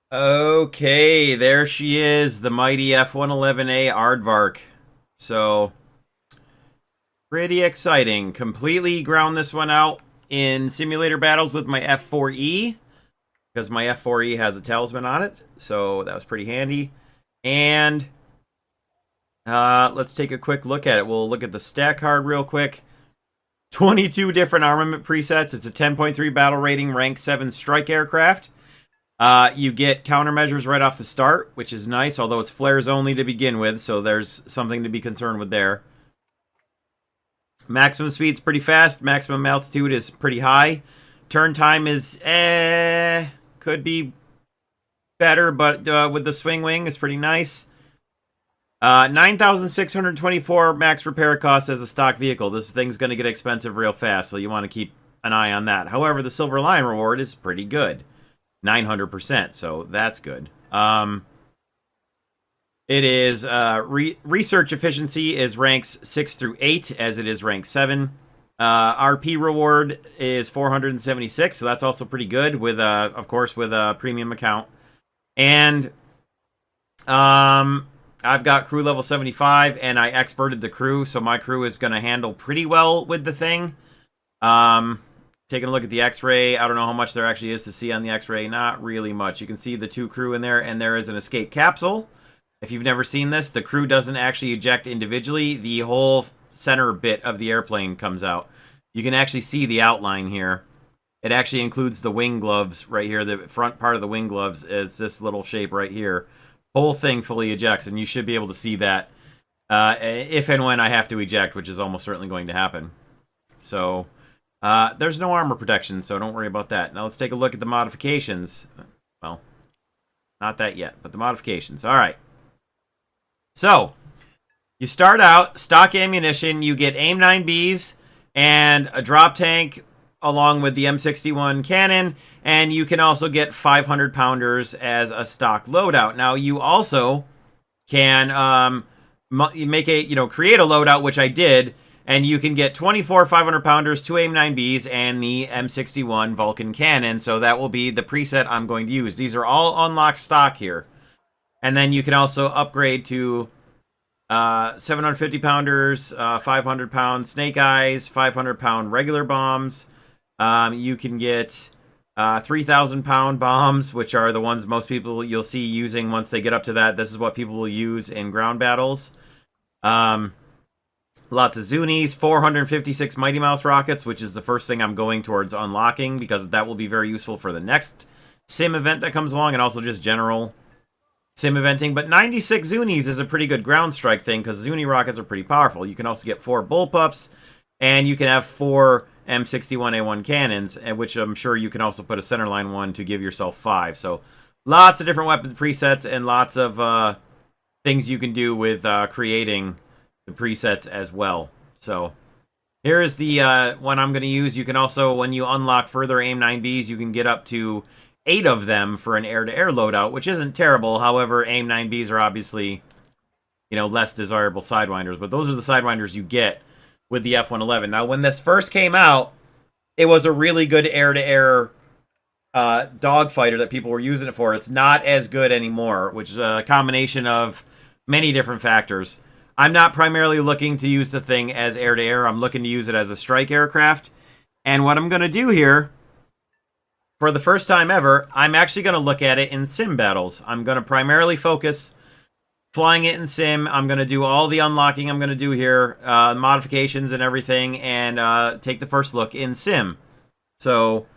Okay, there she is, the mighty F-111A Aardvark. So, pretty exciting. Completely ground this one out in simulator battles with my F4E, because my F4E has a talisman on it, so that was pretty handy. And let's take a quick look at it. We'll look at the stat card real quick. 22 different armament presets. It's a 10.3 battle rating, rank 7 strike aircraft. You get countermeasures right off the start, which is nice, although it's flares only to begin with, so there's something to be concerned with there. Maximum speed's pretty fast. Maximum altitude is pretty high. Turn time is, could be better, but with the swing wing, it's pretty nice. 9,624 max repair cost as a stock vehicle. This thing's going to get expensive real fast, so you want to keep an eye on that. However, the Silver Lion reward is pretty good. 900%, so that's good. It is research efficiency is ranks 6 through 8, as it is rank 7. RP reward is 476, so that's also pretty good with of course with a premium account. And I've got crew level 75, and I experted the crew, so my crew is going to handle pretty well with the thing. Taking a look at the X-ray, I don't know how much there actually is to see on the X-ray. Not really much. You can see the 2 crew in there, and there is an escape capsule. If you've never seen this, the crew doesn't actually eject individually. The whole center bit of the airplane comes out. You can actually see the outline here. It actually includes the wing gloves right here. The front part of the wing gloves is this little shape right here. Whole thing fully ejects, and you should be able to see that if and when I have to eject, which is almost certainly going to happen. So there's no armor protection, so don't worry about that. Now let's take a look at the modifications. Well, not that yet, but the modifications. All right. So you start out stock ammunition. You get AIM-9Bs and a drop tank along with the M61 cannon, and you can also get 500 pounders as a stock loadout. Now you also can make a create a loadout, which I did. And you can get 24 500 pounders, 2 AIM-9Bs, and the M61 Vulcan cannon. So that will be the preset I'm going to use. These are all unlocked stock here. And then you can also upgrade to 750 pounders, 500 pound snake eyes, 500 pound regular bombs. You can get 3,000 pound bombs, which are the ones most people you'll see using once they get up to that. This is what people will use in ground battles. Lots of Zunies, 456 Mighty Mouse rockets, which is the first thing I'm going towards unlocking, because that will be very useful for the next sim event that comes along, and also just general sim eventing. But 96 Zunies is a pretty good ground strike thing, because Zuni rockets are pretty powerful. You can also get 4 bullpups, and you can have 4 M61A1 cannons, which I'm sure you can also put a centerline one to give yourself 5. So lots of different weapon presets, and lots of things you can do with creating the presets as well. So here is the one I'm going to use. You can also, when you unlock further AIM-9Bs, you can get up to 8 of them for an air-to-air loadout, which isn't terrible. However, AIM-9Bs are obviously, less desirable Sidewinders, but those are the Sidewinders you get with the F-111. Now, when this first came out, it was a really good air-to-air dogfighter that people were using it for. It's not as good anymore, which is a combination of many different factors. I'm not primarily looking to use the thing as air-to-air. I'm looking to use it as a strike aircraft. And what I'm going to do here, for the first time ever, I'm actually going to look at it in sim battles. I'm going to primarily focus flying it in sim. I'm going to do all the unlocking I'm going to do here, modifications and everything, and take the first look in sim. So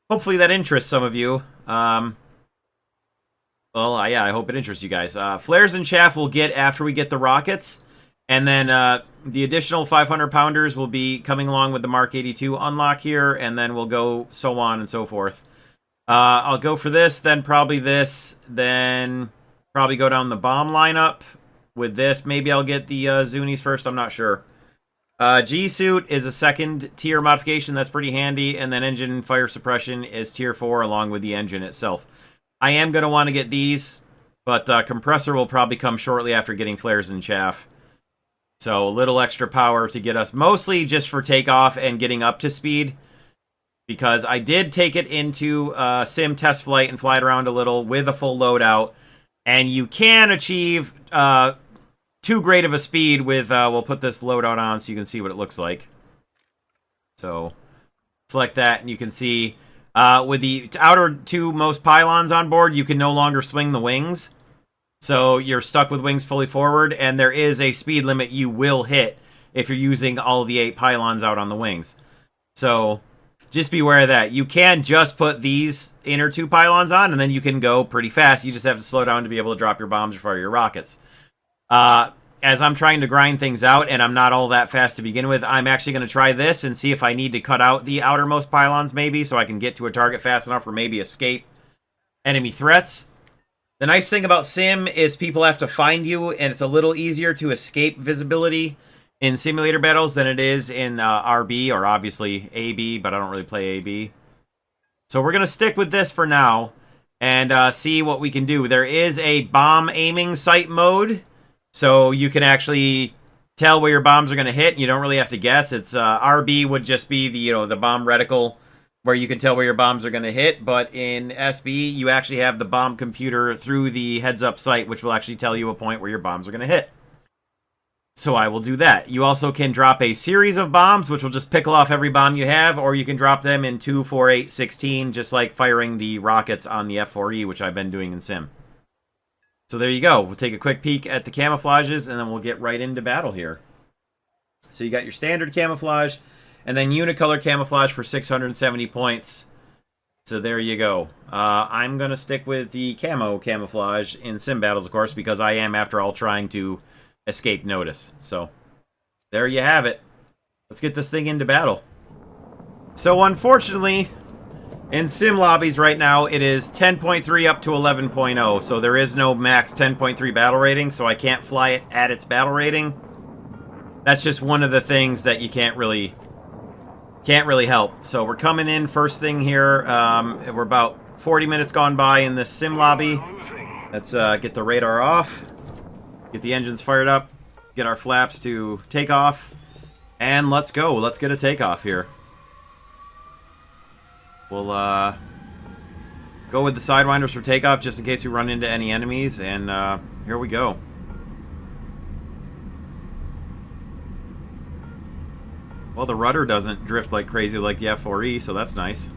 hopefully that interests some of you. Well, yeah, I hope it interests you guys. Flares and chaff we'll get after we get the rockets. And then the additional 500 pounders will be coming along with the Mark 82 unlock here. And then we'll go so on and so forth. I'll go for this, then probably this. Then probably go down the bomb lineup with this. Maybe I'll get the Zunies first. I'm not sure. G-Suit is a second tier modification. That's pretty handy. And then engine fire suppression is tier 4 along with the engine itself. I am going to want to get these, but compressor will probably come shortly after getting flares and chaff. So a little extra power to get us, mostly just for takeoff and getting up to speed. because I did take it into sim test flight and fly it around a little with a full loadout, and you can achieve too great of a speed with, we'll put this loadout on so you can see what it looks like. So, select that, and you can see, with the outer two most pylons on board, you can no longer swing the wings. So, you're stuck with wings fully forward, and there is a speed limit you will hit if you're using all the 8 pylons out on the wings. So, just be aware of that. You can just put these inner 2 pylons on, and then you can go pretty fast. You just have to slow down to be able to drop your bombs or fire your rockets. As I'm trying to grind things out, and I'm not all that fast to begin with, I'm actually going to try this and see if I need to cut out the outermost pylons, maybe, so I can get to a target fast enough or maybe escape enemy threats. The nice thing about Sim is people have to find you, and it's a little easier to escape visibility in simulator battles than it is in RB, or obviously AB, but I don't really play AB. So we're going to stick with this for now and see what we can do. There is a bomb aiming sight mode, so you can actually tell where your bombs are going to hit. You don't really have to guess. It's RB would just be the the bomb reticle where you can tell where your bombs are going to hit. But in SB, you actually have the bomb computer through the heads-up sight, which will actually tell you a point where your bombs are going to hit. So I will do that. You also can drop a series of bombs, which will just pickle off every bomb you have, or you can drop them in 2, 4, 8, 16, just like firing the rockets on the F4E, which I've been doing in Sim. So there you go. We'll take a quick peek at the camouflages, and then we'll get right into battle here. So you got your standard camouflage, and then unicolor camouflage for 670 points. So there you go. I'm going to stick with the camo camouflage in Sim battles, of course, because I am, after all, trying to escape notice. So there you have it. Let's get this thing into battle. So unfortunately, in sim lobbies right now, it is 10.3 up to 11.0, so there is no max 10.3 battle rating, so I can't fly it at its battle rating. That's just one of the things that you can't really help. So we're coming in first thing here. We're about 40 minutes gone by in this sim lobby. Let's get the radar off. Get the engines fired up, get our flaps to takeoff, and let's go. Let's get a takeoff here. We'll go with the Sidewinders for takeoff just in case we run into any enemies, and here we go. Well, the rudder doesn't drift like crazy like the F4E, so that's nice.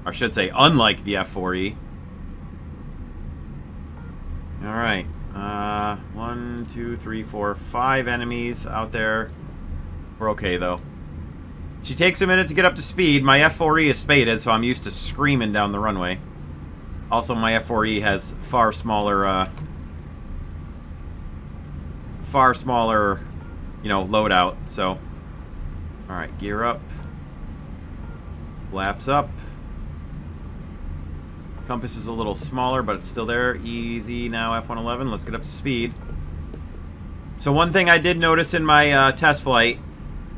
Or I should say, unlike the F4E. Alright. 1, 2, 3, 4, 5 enemies out there. We're okay, though. She takes a minute to get up to speed. My F4E is spaded, so I'm used to screaming down the runway. Also, my F4E has far smaller, loadout, so... Alright, gear up. Flaps up. Compass is a little smaller, but it's still there. Easy now, F-111. Let's get up to speed. So one thing I did notice in my test flight,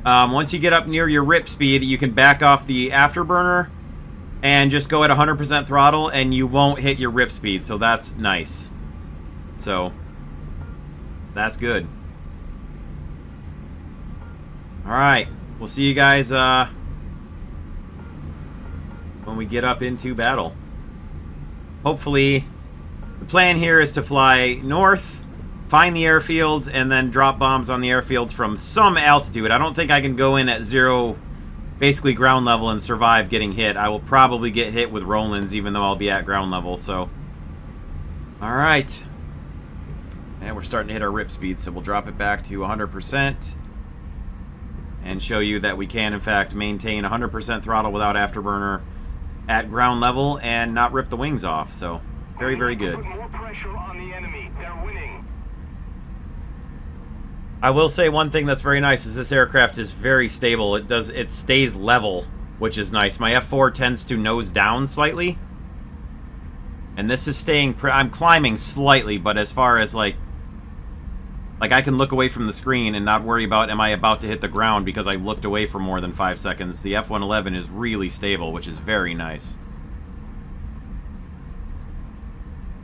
once you get up near your rip speed, you can back off the afterburner and just go at 100% throttle, and you won't hit your rip speed, so that's nice. So, that's good. Alright, we'll see you guys when we get up into battle. Hopefully, the plan here is to fly north, find the airfields, and then drop bombs on the airfields from some altitude. I don't think I can go in at 0, basically ground level, and survive getting hit. I will probably get hit with Rolands, even though I'll be at ground level, so... Alright. And we're starting to hit our rip speed, so we'll drop it back to 100%. And show you that we can, in fact, maintain 100% throttle without afterburner at ground level and not rip the wings off. So, very, very good. I will say one thing that's very nice is this aircraft is very stable. It stays level, which is nice. My F4 tends to nose down slightly. And this is staying... I'm climbing slightly, but as far as, like I can look away from the screen and not worry about, am I about to hit the ground because I looked away for more than 5 seconds. The F-111 is really stable, which is very nice.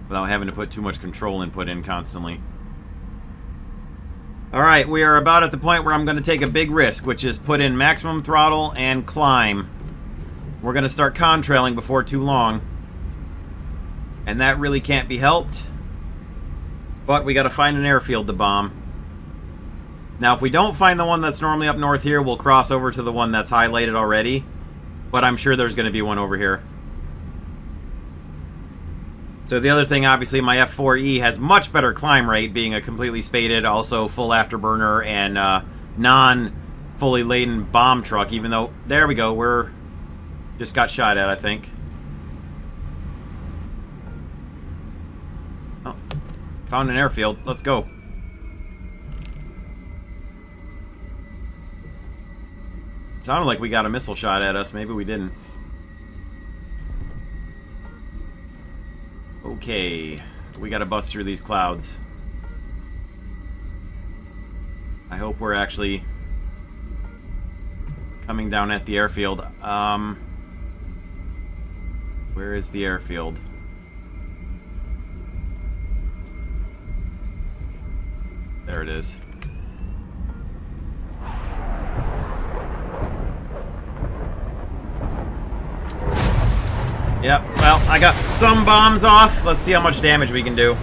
Without having to put too much control input in constantly. Alright, we are about at the point where I'm going to take a big risk, which is put in maximum throttle and climb. We're going to start contrailing before too long. And that really can't be helped. But we got to find an airfield to bomb. Now, if we don't find the one that's normally up north here, we'll cross over to the one that's highlighted already. But I'm sure there's going to be one over here. So the other thing, obviously, my F4E has much better climb rate, being a completely spaded, also full afterburner, and non-fully laden bomb truck, even though, there we go, we're just got shot at, I think. Oh, found an airfield. Let's go. It sounded like we got a missile shot at us. Maybe we didn't. Okay, we gotta bust through these clouds. I hope we're actually coming down at the airfield. Where is the airfield? There it is. Yep, well, I got some bombs off. Let's see how much damage we can do.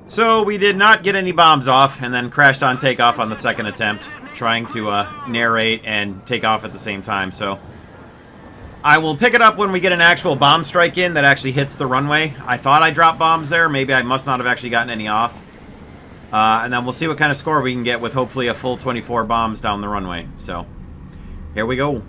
So, we did not get any bombs off, and then crashed on takeoff on the second attempt, trying to narrate and take off at the same time, so... I will pick it up when we get an actual bomb strike in that actually hits the runway. I thought I dropped bombs there. Maybe I must not have actually gotten any off. And then we'll see what kind of score we can get with hopefully a full 24 bombs down the runway. So, here we go.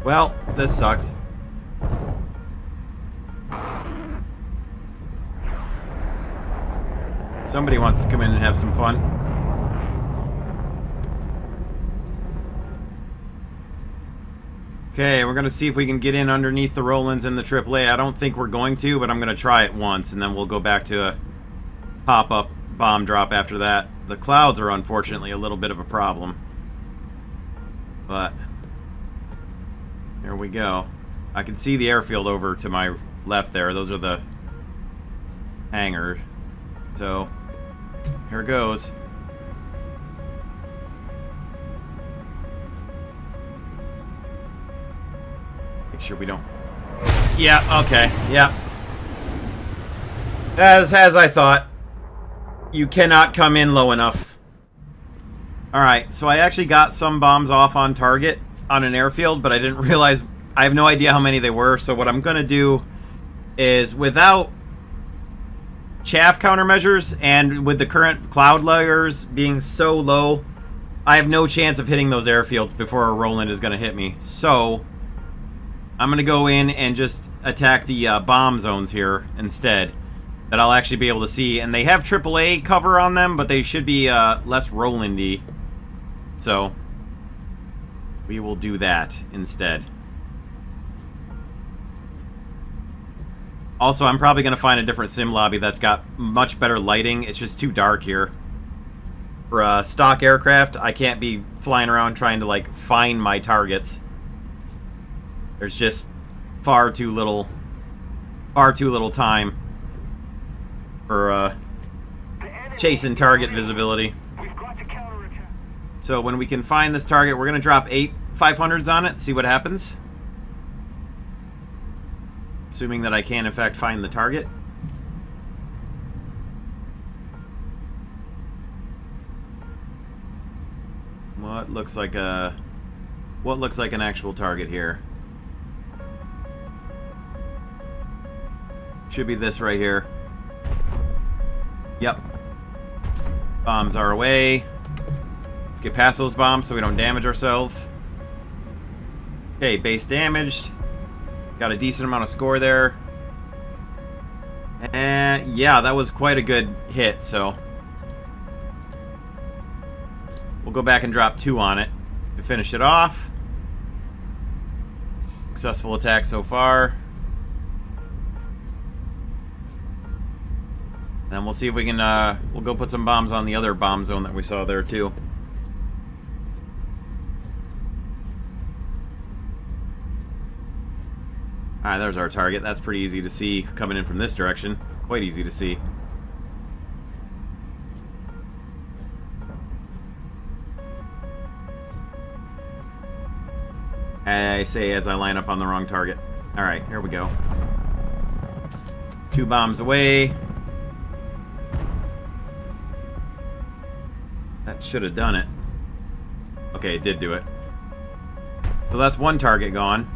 Well, this sucks. Somebody wants to come in and have some fun. Okay, we're going to see if we can get in underneath the Rollins and the AAA. I don't think we're going to, but I'm going to try it once, and then we'll go back to a pop-up bomb drop after that. The clouds are unfortunately a little bit of a problem. But... there we go. I can see the airfield over to my left there. Those are the hangars. So, here goes. Make sure we don't... yeah, okay, yeah. As I thought. You cannot come in low enough. Alright, so I actually got some bombs off on target on an airfield, but I didn't realize... I have no idea how many they were, so what I'm going to do is, without chaff countermeasures, and with the current cloud layers being so low, I have no chance of hitting those airfields before a Roland is going to hit me. So, I'm going to go in and just attack the bomb zones here instead, that I'll actually be able to see. And they have AAA cover on them, but they should be less Roland-y. So... we will do that instead. Also, I'm probably going to find a different sim lobby that's got much better lighting. It's just too dark here. For a stock aircraft, I can't be flying around trying to, like, find my targets. There's just far too little time for chasing target visibility. So when we can find this target, we're going to drop 8 500s on it, see what happens. Assuming that I can, in fact, find the target. What looks like an actual target here? Should be this right here. Yep. Bombs are away. Let's get past those bombs so we don't damage ourselves. Okay, base damaged. Got a decent amount of score there. And yeah, that was quite a good hit, so we'll go back and drop 2 on it to finish it off. Successful attack so far. Then we'll see if we can, we'll go put some bombs on the other bomb zone that we saw there, too. Alright, there's our target. That's pretty easy to see coming in from this direction. Quite easy to see. I say as I line up on the wrong target. Alright, here we go. 2 bombs away. That should have done it. Okay, it did do it. So that's 1 target gone.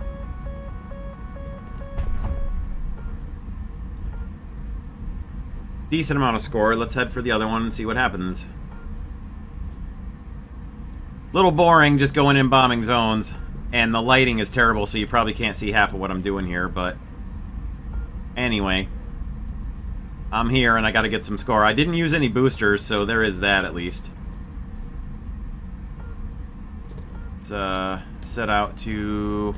Decent amount of score. Let's head for the other one and see what happens. Little boring just going in bombing zones. And the lighting is terrible, so you probably can't see half of what I'm doing here, but... Anyway. I'm here, and I gotta get some score. I didn't use any boosters, so there is that, at least. Let's, set out to...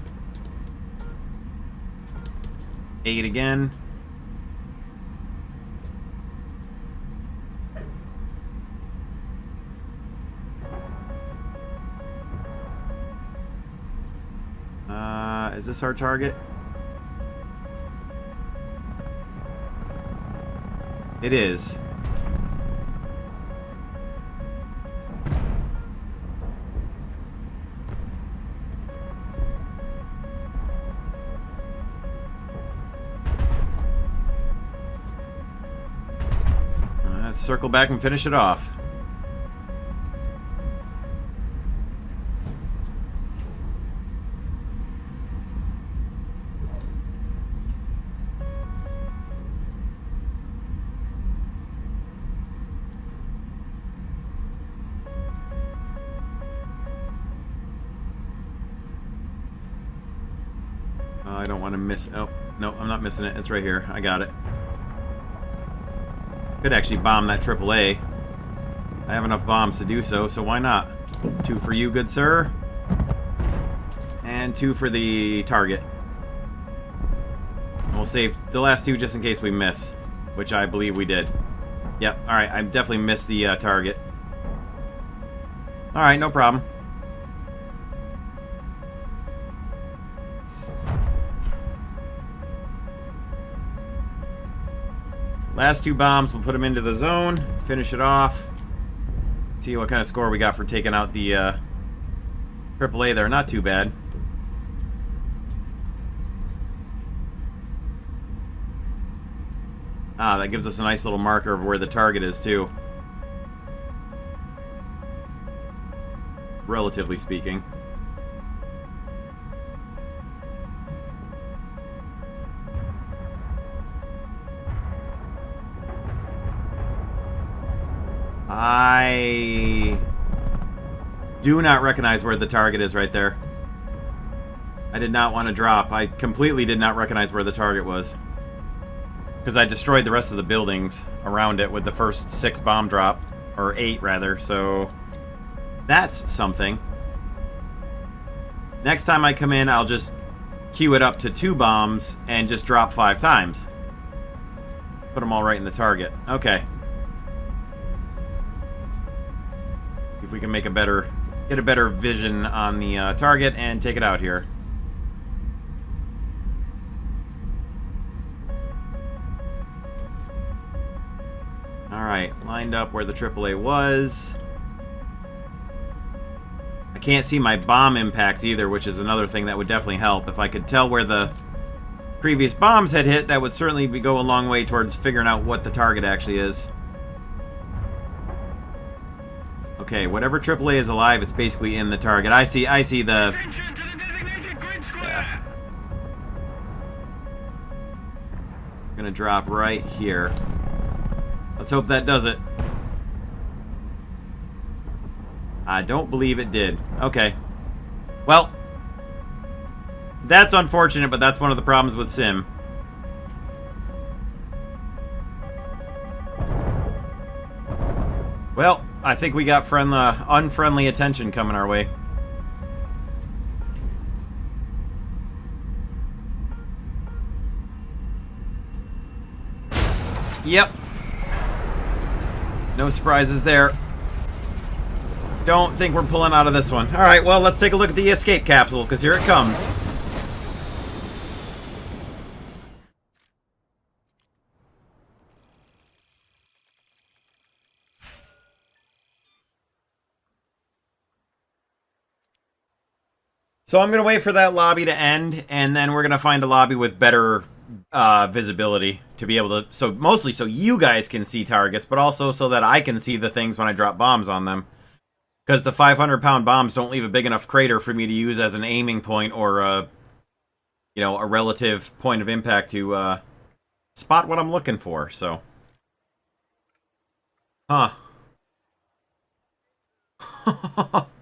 8 again. Is this our target? It is. Let's circle back and finish it off. I don't want to miss... Oh, no, I'm not missing it. It's right here. I got it. Could actually bomb that AAA. I have enough bombs to do so, so why not? 2 for you, good sir. And 2 for the target. We'll save the last 2 just in case we miss, which I believe we did. Yep, alright, I definitely missed the target. Alright, no problem. Last 2 bombs, we'll put them into the zone, finish it off. See what kind of score we got for taking out the AAA there. Not too bad. Ah, that gives us a nice little marker of where the target is, too. Relatively speaking. I do not recognize where the target is right there. I did not want to drop. I completely did not recognize where the target was. Because I destroyed the rest of the buildings around it with the first 6 bomb drop. Or 8, rather. So, that's something. Next time I come in, I'll just queue it up to 2 bombs and just drop 5 times. Put them all right in the target. Okay. If we can make a better, get a better vision on the target and take it out here. Alright, lined up where the AAA was. I can't see my bomb impacts either, which is another thing that would definitely help. If I could tell where the previous bombs had hit, that would certainly go a long way towards figuring out what the target actually is. Okay, whatever AAA is alive, it's basically in the target. I see the... Yeah. I'm gonna drop right here. Let's hope that does it. I don't believe it did. Okay. Well, that's unfortunate, but that's one of the problems with Sim. Well, I think we got unfriendly attention coming our way. Yep. No surprises there. Don't think we're pulling out of this one. Alright, well, let's take a look at the escape capsule, because here it comes. So I'm going to wait for that lobby to end, and then we're going to find a lobby with better visibility to be able to... So mostly so you guys can see targets, but also so that I can see the things when I drop bombs on them. Because the 500-pound bombs don't leave a big enough crater for me to use as an aiming point or a, you know, a relative point of impact to spot what I'm looking for. So, huh?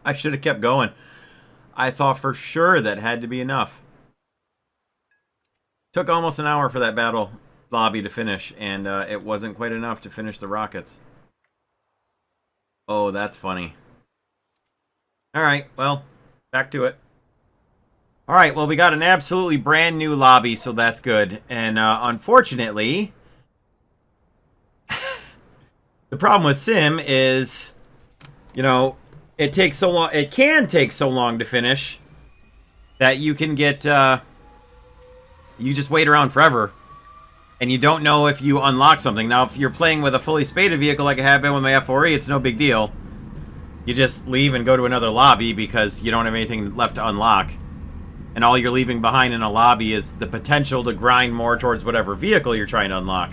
I should have kept going. I thought for sure that had to be enough. Took almost an hour for that battle lobby to finish, and it wasn't quite enough to finish the rockets. Oh, that's funny. Alright, well, back to it. Alright, well, we got an absolutely brand new lobby, so that's good. And unfortunately, the problem with Sim is, you know, it takes so long, it can take so long to finish that you can get, you just wait around forever. And you don't know if you unlock something. Now, if you're playing with a fully spaded vehicle like I have been with my F4E, it's no big deal. You just leave and go to another lobby because you don't have anything left to unlock. And all you're leaving behind in a lobby is the potential to grind more towards whatever vehicle you're trying to unlock.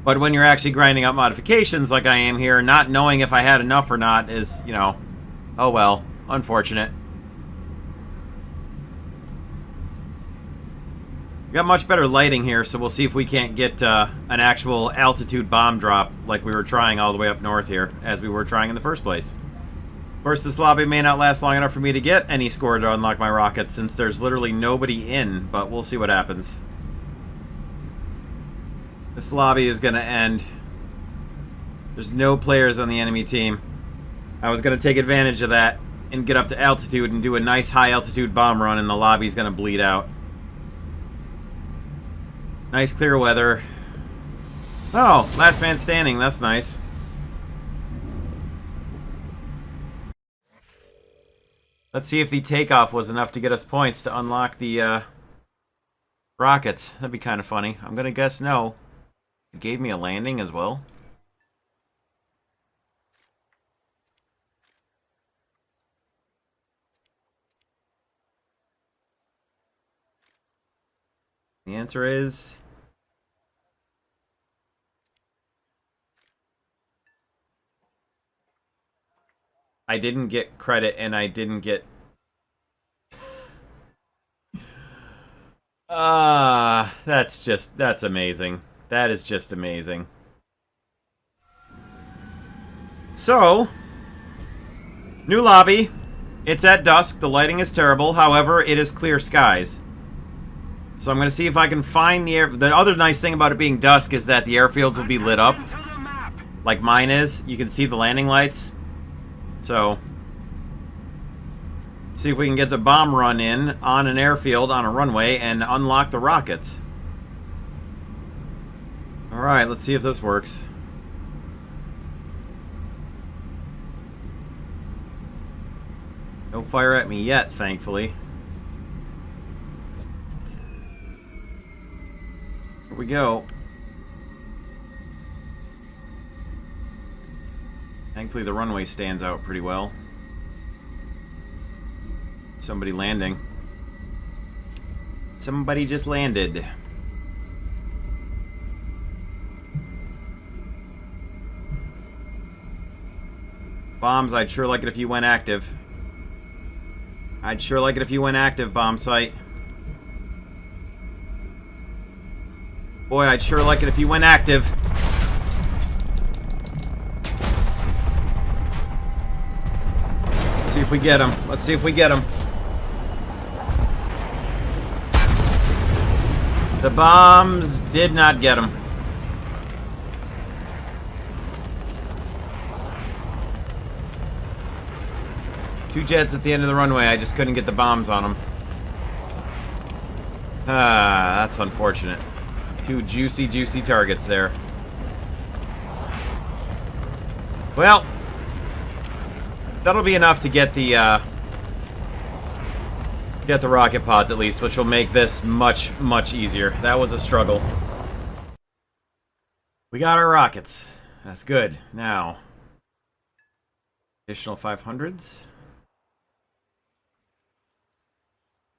But when you're actually grinding up modifications like I am here, not knowing if I had enough or not is, you know, oh well, unfortunate. We got much better lighting here, so we'll see if we can't get an actual altitude bomb drop like we were trying all the way up north here, as we were trying in the first place. Of course, this lobby may not last long enough for me to get any score to unlock my rockets, since there's literally nobody in, but we'll see what happens. This lobby is going to end. There's no players on the enemy team. I was going to take advantage of that and get up to altitude and do a nice high-altitude bomb run, and the lobby's going to bleed out. Nice clear weather. Oh, last man standing. That's nice. Let's see if the takeoff was enough to get us points to unlock the rockets. That'd be kind of funny. I'm going to guess no. It gave me a landing as well. The answer is... I didn't get credit, and I didn't get... that's amazing. That is just amazing. So, new lobby. It's at dusk. The lighting is terrible. However, it is clear skies. So I'm going to see if I can find the air... The other nice thing about it being dusk is that the airfields will be lit up. Like mine is. You can see the landing lights. So, see if we can get a bomb run in on an airfield on a runway and unlock the rockets. Alright, let's see if this works. No fire at me yet, thankfully. Here we go. Thankfully, the runway stands out pretty well. Somebody landing. Somebody just landed. Bombs, I'd sure like it if you went active. I'd sure like it if you went active, bomb site. Boy, I'd sure like it if you went active. Let's see if we get him. Let's see if we get him. The bombs did not get him. Two jets at the end of the runway. I just couldn't get the bombs on them. Ah, that's unfortunate. Two juicy, juicy targets there. Well, that'll be enough to get the rocket pods at least, which will make this much, much easier. That was a struggle. We got our rockets. That's good. Now, additional 500s.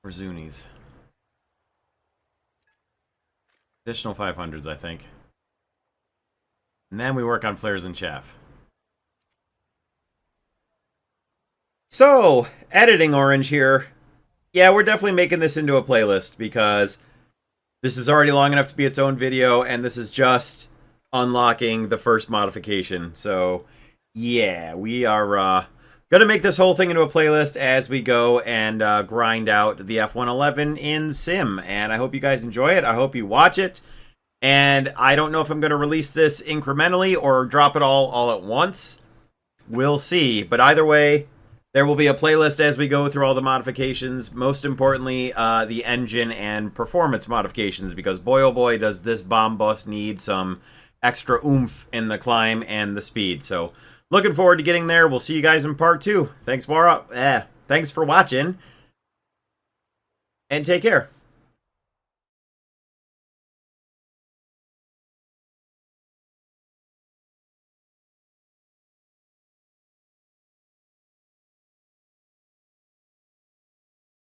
Or Zunies. Additional 500s, I think. And then we work on flares and chaff. So, editing Orange here. Yeah, we're definitely making this into a playlist because this is already long enough to be its own video, and this is just unlocking the first modification. So, yeah, we are going to make this whole thing into a playlist as we go and grind out the F-111 in Sim. And I hope you guys enjoy it. I hope you watch it. And I don't know if I'm going to release this incrementally or drop it all at once. We'll see. But either way, there will be a playlist as we go through all the modifications. Most importantly, the engine and performance modifications. Because boy, oh boy, does this bomb bus need some extra oomph in the climb and the speed. So, looking forward to getting there. We'll see you guys in part 2. Thanks for watching. And take care.